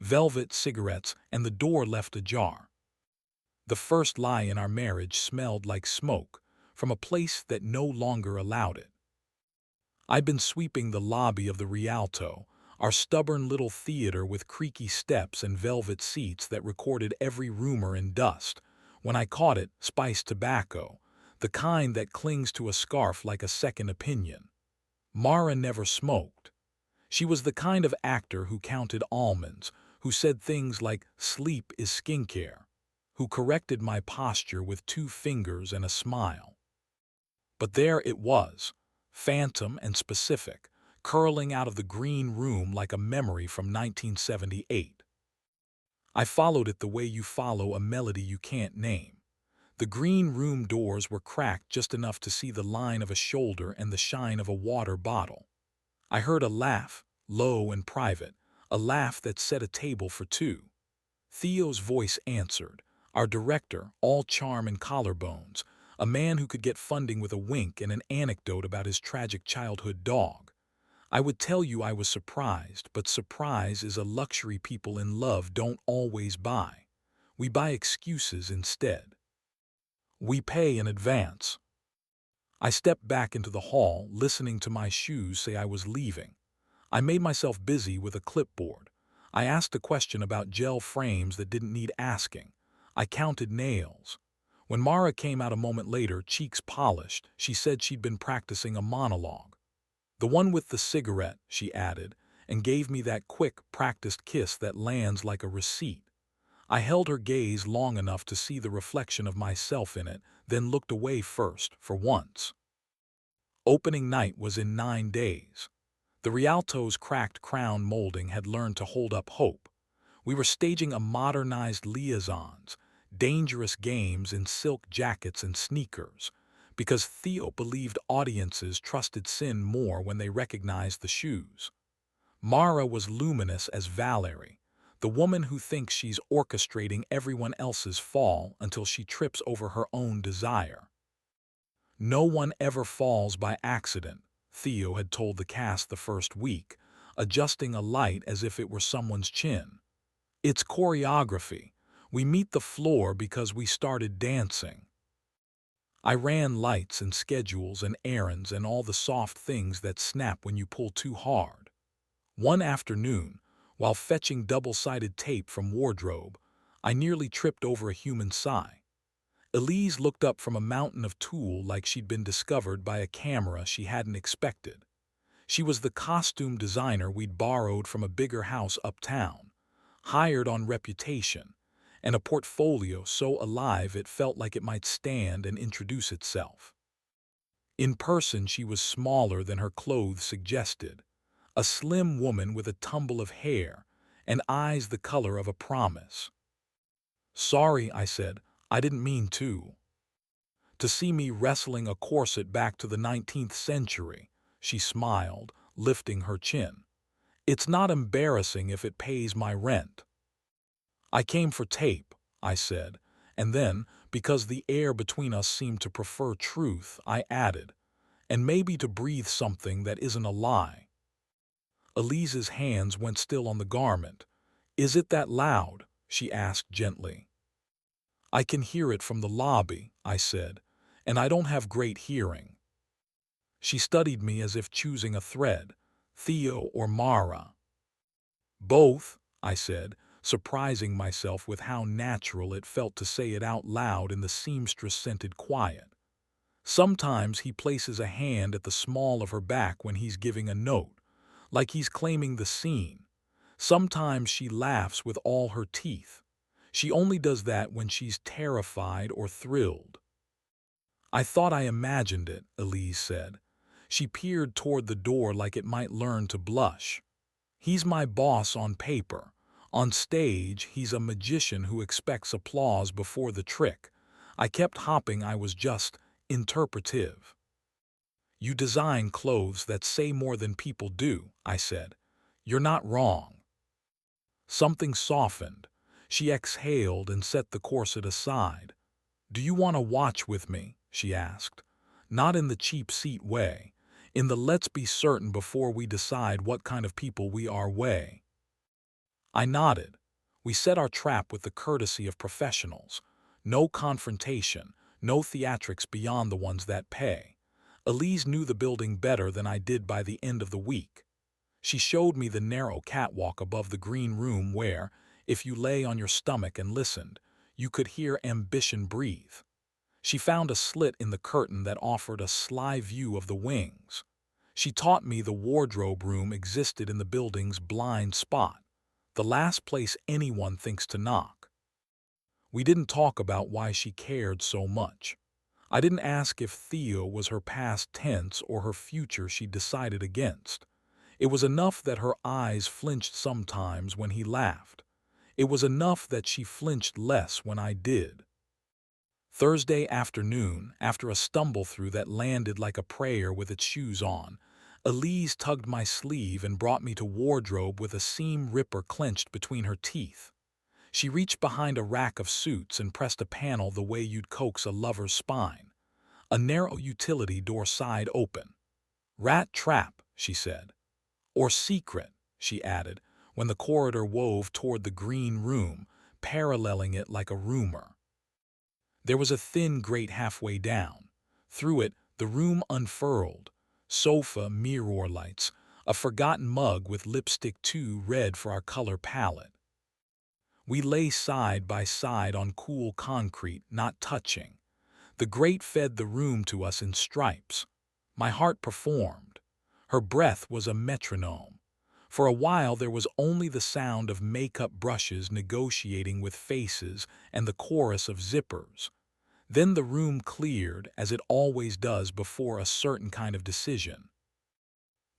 velvet, cigarettes, and the door left ajar. The first lie in our marriage smelled like smoke from a place that no longer allowed it. I'd been sweeping the lobby of the Rialto, our stubborn little theater with creaky steps and velvet seats that recorded every rumor and dust, when I caught it, spiced tobacco, the kind that clings to a scarf like a second opinion. Mara never smoked. She was the kind of actor who counted almonds, who said things like sleep is skincare, who corrected my posture with 2 fingers and a smile. But there it was, phantom and specific, curling out of the green room like a memory from 1978. I followed it the way you follow a melody you can't name. The green room doors were cracked just enough to see the line of a shoulder and the shine of a water bottle. I heard a laugh, low and private, a laugh that set a table for 2. Theo's voice answered, our director, all charm and collarbones, a man who could get funding with a wink and an anecdote about his tragic childhood dog. I would tell you I was surprised, but surprise is a luxury people in love don't always buy. We buy excuses instead. We pay in advance. I stepped back into the hall, listening to my shoes say I was leaving. I made myself busy with a clipboard. I asked a question about gel frames that didn't need asking. I counted nails. When Mara came out a moment later, cheeks polished, she said she'd been practicing a monologue. The one with the cigarette, she added, and gave me that quick, practiced kiss that lands like a receipt. I held her gaze long enough to see the reflection of myself in it, then looked away first, for once. Opening night was in 9 days. The Rialto's cracked crown molding had learned to hold up hope. We were staging a modernized liaisons, dangerous games in silk jackets and sneakers, because Theo believed audiences trusted sin more when they recognized the shoes. Mara was luminous as Valerie, the woman who thinks she's orchestrating everyone else's fall until she trips over her own desire. No one ever falls by accident, Theo had told the cast the first week, adjusting a light as if it were someone's chin. It's choreography. We meet the floor because we started dancing. I ran lights and schedules and errands and all the soft things that snap when you pull too hard. One afternoon, while fetching double-sided tape from wardrobe, I nearly tripped over a human sigh. Elise looked up from a mountain of tulle like she'd been discovered by a camera she hadn't expected. She was the costume designer we'd borrowed from a bigger house uptown, hired on reputation, and a portfolio so alive it felt like it might stand and introduce itself. In person she was smaller than her clothes suggested, a slim woman with a tumble of hair and eyes the color of a promise. "Sorry," I said, "I didn't mean to." "To see me wrestling a corset back to the 19th century, she smiled, lifting her chin. "It's not embarrassing if it pays my rent." "I came for tape," I said, and then, because the air between us seemed to prefer truth, I added, "and maybe to breathe something that isn't a lie." Elise's hands went still on the garment. "Is it that loud?" she asked gently. "I can hear it from the lobby," I said, "and I don't have great hearing." She studied me as if choosing a thread, Theo or Mara. "Both," I said, surprising myself with how natural it felt to say it out loud in the seamstress-scented quiet. Sometimes he places a hand at the small of her back when he's giving a note, like he's claiming the scene. Sometimes she laughs with all her teeth. She only does that when she's terrified or thrilled. "I thought I imagined it," Elise said. She peered toward the door like it might learn to blush. "He's my boss on paper. On stage, he's a magician who expects applause before the trick. I kept hopping I was just interpretive." "You design clothes that say more than people do," I said. "You're not wrong." Something softened. She exhaled and set the corset aside. "Do you want to watch with me?" she asked. Not in the cheap seat way, in the let's be certain before we decide what kind of people we are way. I nodded. We set our trap with the courtesy of professionals. No confrontation, no theatrics beyond the ones that pay. Elise knew the building better than I did by the end of the week. She showed me the narrow catwalk above the green room where, if you lay on your stomach and listened, you could hear ambition breathe. She found a slit in the curtain that offered a sly view of the wings. She taught me the wardrobe room existed in the building's blind spot, the last place anyone thinks to knock. We didn't talk about why she cared so much. I didn't ask if Theo was her past tense or her future she decided against. It was enough that her eyes flinched sometimes when he laughed. It was enough that she flinched less when I did. Thursday afternoon, after a stumble-through that landed like a prayer with its shoes on, Elise tugged my sleeve and brought me to wardrobe with a seam ripper clenched between her teeth. She reached behind a rack of suits and pressed a panel the way you'd coax a lover's spine. A narrow utility door side open. "Rat trap," she said. "Or secret," she added, when the corridor wove toward the green room, paralleling it like a rumor. There was a thin grate halfway down. Through it, the room unfurled. Sofa, mirror lights, a forgotten mug with lipstick too red for our color palette. We lay side by side on cool concrete, not touching. The grate fed the room to us in stripes. My heart performed. Her breath was a metronome. For a while there was only the sound of makeup brushes negotiating with faces and the chorus of zippers. Then the room cleared, as it always does before a certain kind of decision.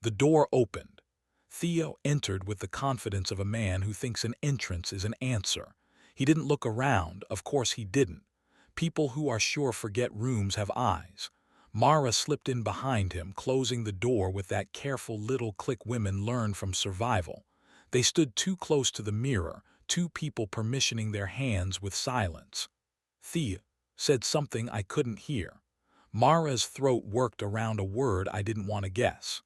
The door opened. Theo entered with the confidence of a man who thinks an entrance is an answer. He didn't look around, of course he didn't. People who are sure forget rooms have eyes. Mara slipped in behind him, closing the door with that careful little click women learn from survival. They stood too close to the mirror, two people permissioning their hands with silence. Theo said something I couldn't hear. Mara's throat worked around a word I didn't want to guess.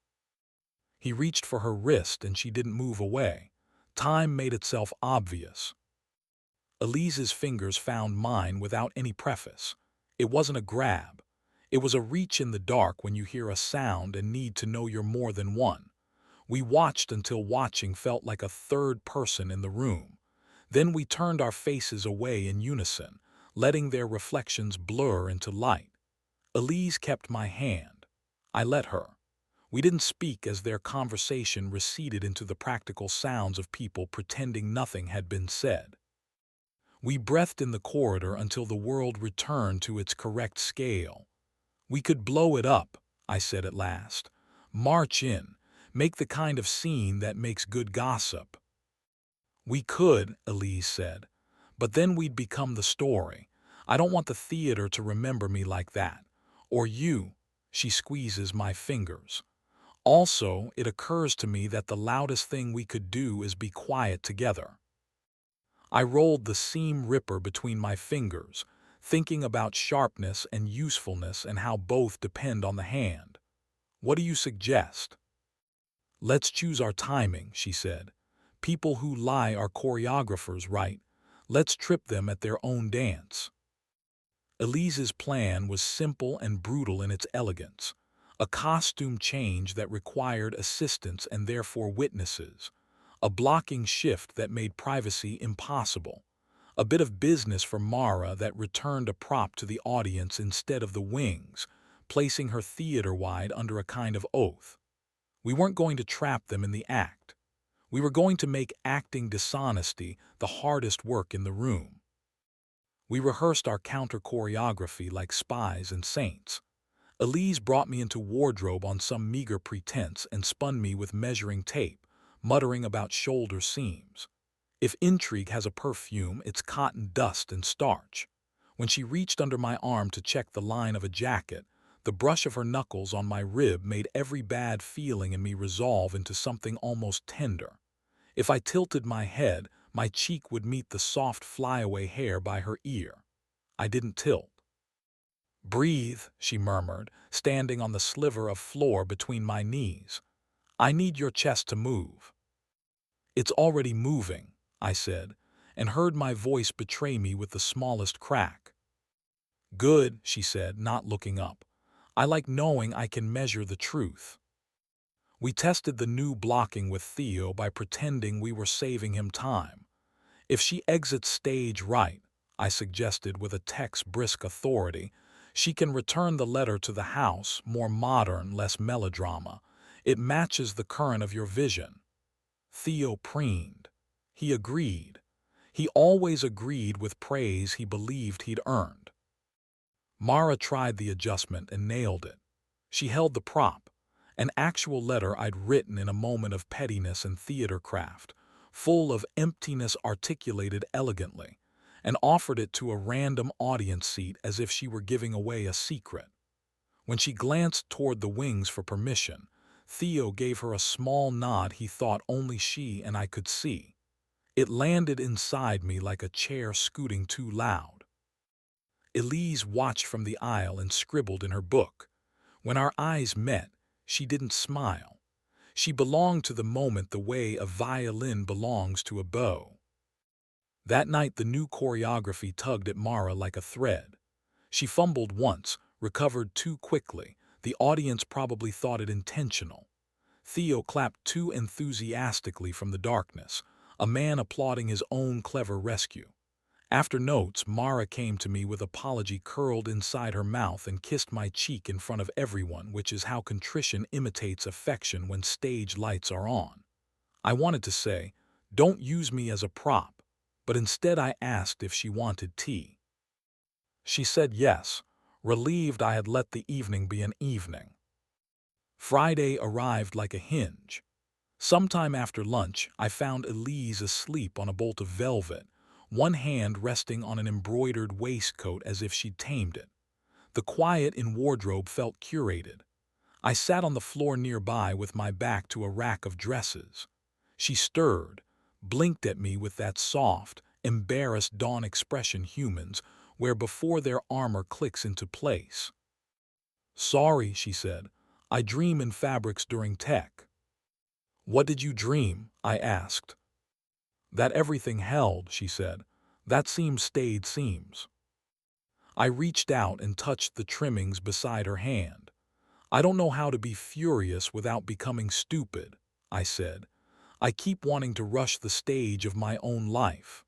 He reached for her wrist and she didn't move away. Time made itself obvious. Elise's fingers found mine without any preface. It wasn't a grab. It was a reach in the dark when you hear a sound and need to know you're more than one. We watched until watching felt like a third person in the room. Then we turned our faces away in unison, letting their reflections blur into light. Elise kept my hand. I let her. We didn't speak as their conversation receded into the practical sounds of people pretending nothing had been said. We breathed in the corridor until the world returned to its correct scale. "We could blow it up," I said at last. "March in, make the kind of scene that makes good gossip." "We could," Elise said, "but then we'd become the story. I don't want the theater to remember me like that. Or you." She squeezes my fingers. "Also, it occurs to me that the loudest thing we could do is be quiet together." I rolled the seam ripper between my fingers, thinking about sharpness and usefulness and how both depend on the hand. "What do you suggest?" "Let's choose our timing," she said. "People who lie are choreographers, right? Let's trip them at their own dance." Elise's plan was simple and brutal in its elegance. A costume change that required assistants and therefore witnesses. A blocking shift that made privacy impossible. A bit of business for Mara that returned a prop to the audience instead of the wings, placing her theater-wide under a kind of oath. We weren't going to trap them in the act. We were going to make acting dishonesty the hardest work in the room. We rehearsed our counter-choreography like spies and saints. Elise brought me into wardrobe on some meager pretense and spun me with measuring tape, muttering about shoulder seams. If intrigue has a perfume, it's cotton dust and starch. When she reached under my arm to check the line of a jacket, the brush of her knuckles on my rib made every bad feeling in me resolve into something almost tender. If I tilted my head, my cheek would meet the soft flyaway hair by her ear. I didn't tilt. "Breathe," she murmured, standing on the sliver of floor between my knees. "I need your chest to move." "It's already moving," I said, and heard my voice betray me with the smallest crack. "Good," she said, not looking up. "I like knowing I can measure the truth." We tested the new blocking with Theo by pretending we were saving him time. "If she exits stage right," I suggested with a tech's brisk authority, "she can return the letter to the house, more modern, less melodrama. It matches the current of your vision." Theo preened. He agreed. He always agreed with praise he believed he'd earned. Mara tried the adjustment and nailed it. She held the prop, an actual letter I'd written in a moment of pettiness and theater craft, full of emptiness articulated elegantly, and offered it to a random audience seat as if she were giving away a secret. When she glanced toward the wings for permission, Theo gave her a small nod he thought only she and I could see. It landed inside me like a chair scooting too loud. Elise watched from the aisle and scribbled in her book. When our eyes met, she didn't smile. She belonged to the moment the way a violin belongs to a bow. That night the new choreography tugged at Mara like a thread. She fumbled once, recovered too quickly. The audience probably thought it intentional. Theo clapped too enthusiastically from the darkness, a man applauding his own clever rescue. After notes, Mara came to me with apology curled inside her mouth and kissed my cheek in front of everyone, which is how contrition imitates affection when stage lights are on. I wanted to say, "Don't use me as a prop," but instead I asked if she wanted tea. She said yes, relieved I had let the evening be an evening. Friday arrived like a hinge. Sometime after lunch, I found Elise asleep on a bolt of velvet, one hand resting on an embroidered waistcoat as if she'd tamed it. The quiet in wardrobe felt curated. I sat on the floor nearby with my back to a rack of dresses. She stirred, blinked at me with that soft, embarrassed dawn expression humans wear before their armor clicks into place. "Sorry," she said. "I dream in fabrics during tech." "What did you dream?" I asked. "That everything held," she said. "That seam stayed seams." I reached out and touched the trimmings beside her hand. "I don't know how to be furious without becoming stupid," I said. "I keep wanting to rush the stage of my own life."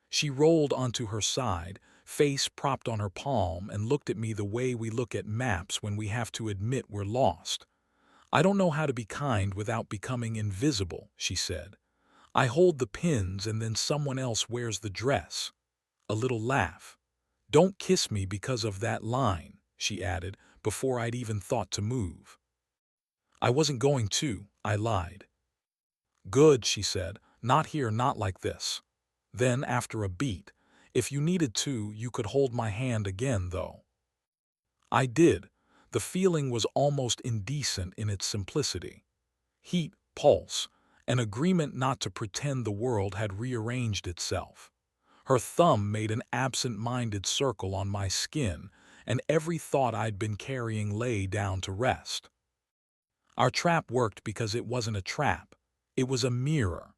She rolled onto her side, face propped on her palm, and looked at me the way we look at maps when we have to admit we're lost. "I don't know how to be kind without becoming invisible," she said. "I hold the pins and then someone else wears the dress." A little laugh. "Don't kiss me because of that line," she added, before I'd even thought to move. "I wasn't going to," I lied. "Good," she said. "Not here, not like this." Then, after a beat, "If you needed to, you could hold my hand again, though." I did. The feeling was almost indecent in its simplicity. Heat, pulse, an agreement not to pretend the world had rearranged itself. Her thumb made an absent-minded circle on my skin, and every thought I'd been carrying lay down to rest. Our trap worked because it wasn't a trap. It was a mirror.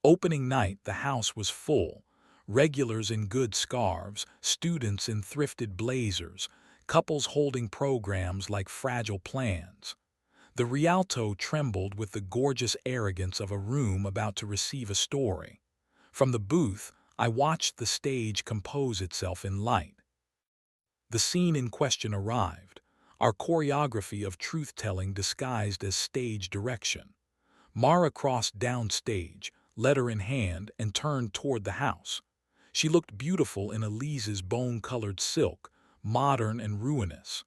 Opening night, the house was full. Regulars in good scarves, students in thrifted blazers, couples holding programs like fragile plans. The Rialto trembled with the gorgeous arrogance of a room about to receive a story. From the booth, I watched the stage compose itself in light. The scene in question arrived, our choreography of truth-telling disguised as stage direction. Mara crossed downstage, letter in hand, and turned toward the house. She looked beautiful in Elise's bone-colored silk, modern and ruinous.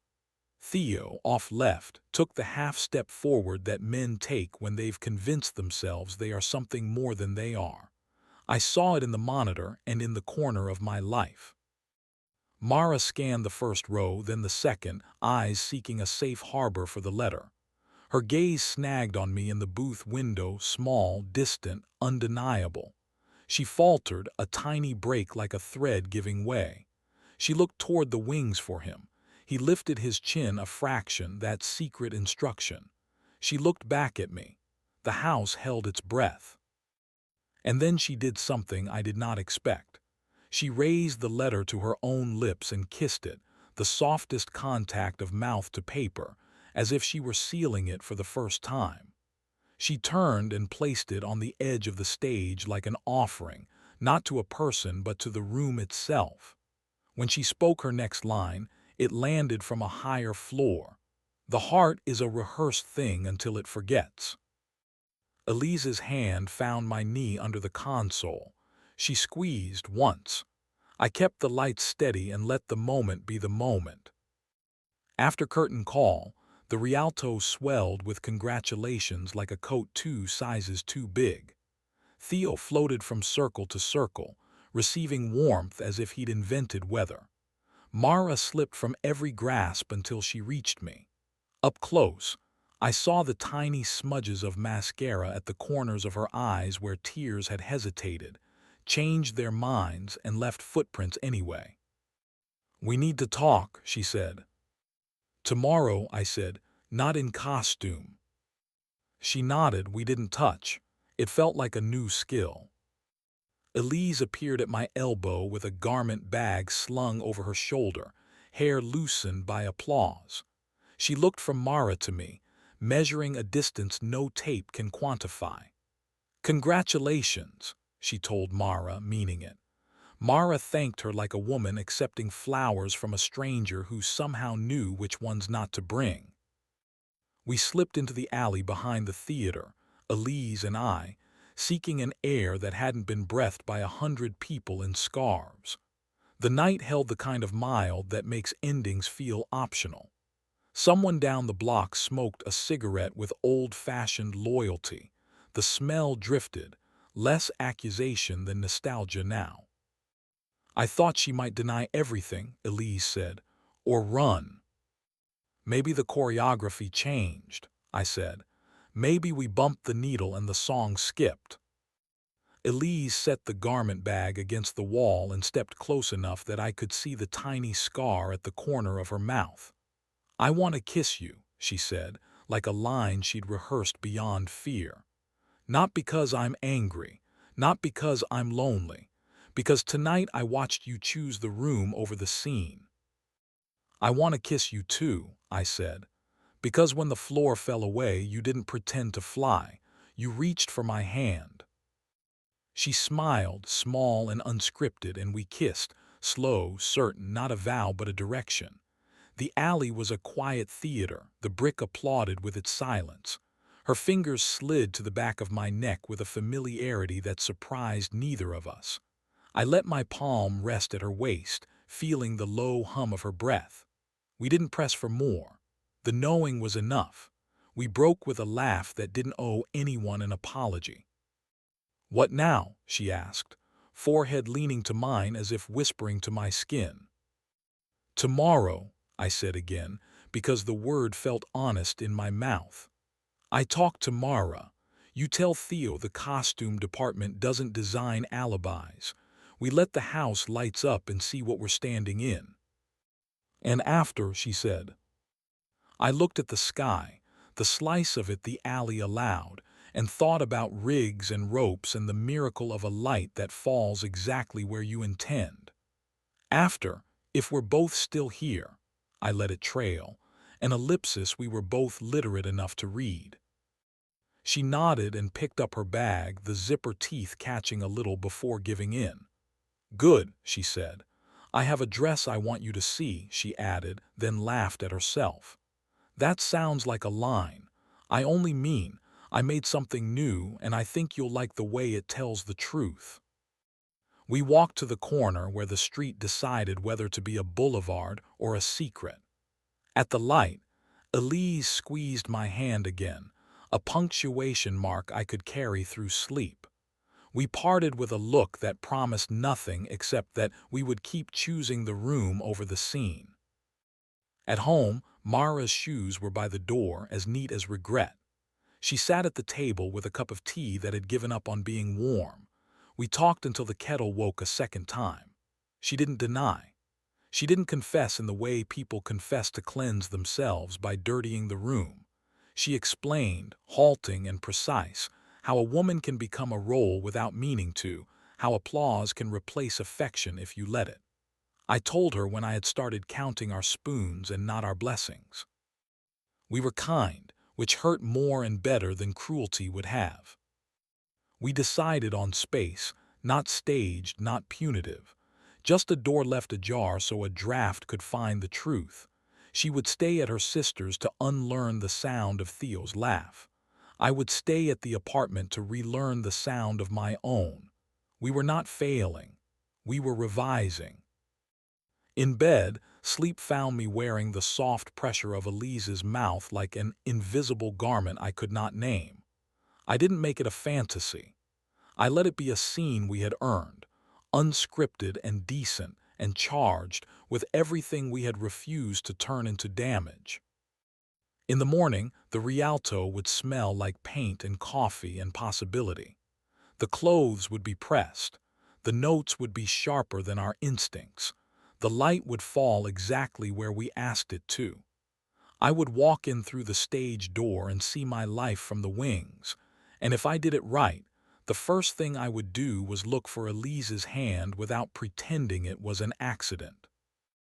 Theo, off left, took the half-step forward that men take when they've convinced themselves they are something more than they are. I saw it in the monitor and in the corner of my life. Mara scanned the first row, then the second, eyes seeking a safe harbor for the letter. Her gaze snagged on me in the booth window, small, distant, undeniable. She faltered, a tiny break like a thread giving way. She looked toward the wings for him. He lifted his chin a fraction, that secret instruction. She looked back at me. The house held its breath. And then she did something I did not expect. She raised the letter to her own lips and kissed it, the softest contact of mouth to paper, as if she were sealing it for the first time. She turned and placed it on the edge of the stage like an offering, not to a person but to the room itself. When she spoke her next line, it landed from a higher floor. The heart is a rehearsed thing until it forgets. Elise's hand found my knee under the console. She squeezed once. I kept the lights steady and let the moment be the moment. After curtain call, the Rialto swelled with congratulations like a coat 2 sizes too big. Theo floated from circle to circle, receiving warmth as if he'd invented weather. Mara slipped from every grasp until she reached me. Up close, I saw the tiny smudges of mascara at the corners of her eyes where tears had hesitated, changed their minds, and left footprints anyway. "We need to talk," she said. "Tomorrow," I said, "not in costume." She nodded. We didn't touch. It felt like a new skill. Elise appeared at my elbow with a garment bag slung over her shoulder, hair loosened by applause. She looked from Mara to me, measuring a distance no tape can quantify. "Congratulations," she told Mara, meaning it. Mara thanked her like a woman accepting flowers from a stranger who somehow knew which ones not to bring. We slipped into the alley behind the theater, Elise and I, seeking an air that hadn't been breathed by 100 people in scarves. The night held the kind of mild that makes endings feel optional. Someone down the block smoked a cigarette with old-fashioned loyalty. The smell drifted, less accusation than nostalgia now. "I thought she might deny everything," Elise said, "or run." "Maybe the choreography changed," I said. "Maybe we bumped the needle and the song skipped." Elise set the garment bag against the wall and stepped close enough that I could see the tiny scar at the corner of her mouth. "I want to kiss you," she said, like a line she'd rehearsed beyond fear. "Not because I'm angry, not because I'm lonely, because tonight I watched you choose the room over the scene." "I want to kiss you too," I said, "because when the floor fell away, you didn't pretend to fly. You reached for my hand." She smiled, small and unscripted, and we kissed, slow, certain, not a vow but a direction. The alley was a quiet theater. The brick applauded with its silence. Her fingers slid to the back of my neck with a familiarity that surprised neither of us. I let my palm rest at her waist, feeling the low hum of her breath. We didn't press for more. The knowing was enough. We broke with a laugh that didn't owe anyone an apology. "What now?" she asked, forehead leaning to mine as if whispering to my skin. "Tomorrow," I said again, because the word felt honest in my mouth. "I talked to Mara. You tell Theo the costume department doesn't design alibis. We let the house lights up and see what we're standing in." "And after," she said. I looked at the sky, the slice of it the alley allowed, and thought about rigs and ropes and the miracle of a light that falls exactly where you intend. "After, if we're both still here," I let it trail, an ellipsis we were both literate enough to read. She nodded and picked up her bag, the zipper teeth catching a little before giving in. "Good," she said. "I have a dress I want you to see," she added, then laughed at herself. "That sounds like a line. I only mean, I made something new, and I think you'll like the way it tells the truth." We walked to the corner where the street decided whether to be a boulevard or a secret. At the light, Elise squeezed my hand again, a punctuation mark I could carry through sleep. We parted with a look that promised nothing except that we would keep choosing the room over the scene. At home, Mara's shoes were by the door, as neat as regret. She sat at the table with a cup of tea that had given up on being warm. We talked until the kettle woke a second time. She didn't deny. She didn't confess in the way people confess to cleanse themselves by dirtying the room. She explained, halting and precise, how a woman can become a role without meaning to, how applause can replace affection if you let it. I told her when I had started counting our spoons and not our blessings. We were kind, which hurt more and better than cruelty would have. We decided on space, not staged, not punitive. Just a door left ajar so a draft could find the truth. She would stay at her sister's to unlearn the sound of Theo's laugh. I would stay at the apartment to relearn the sound of my own. We were not failing. We were revising. In bed, sleep found me wearing the soft pressure of Elise's mouth like an invisible garment I could not name. I didn't make it a fantasy. I let it be a scene we had earned, unscripted and decent and charged with everything we had refused to turn into damage. In the morning, the Rialto would smell like paint and coffee and possibility. The clothes would be pressed. The notes would be sharper than our instincts. The light would fall exactly where we asked it to. I would walk in through the stage door and see my life from the wings. And if I did it right, the first thing I would do was look for Elise's hand without pretending it was an accident.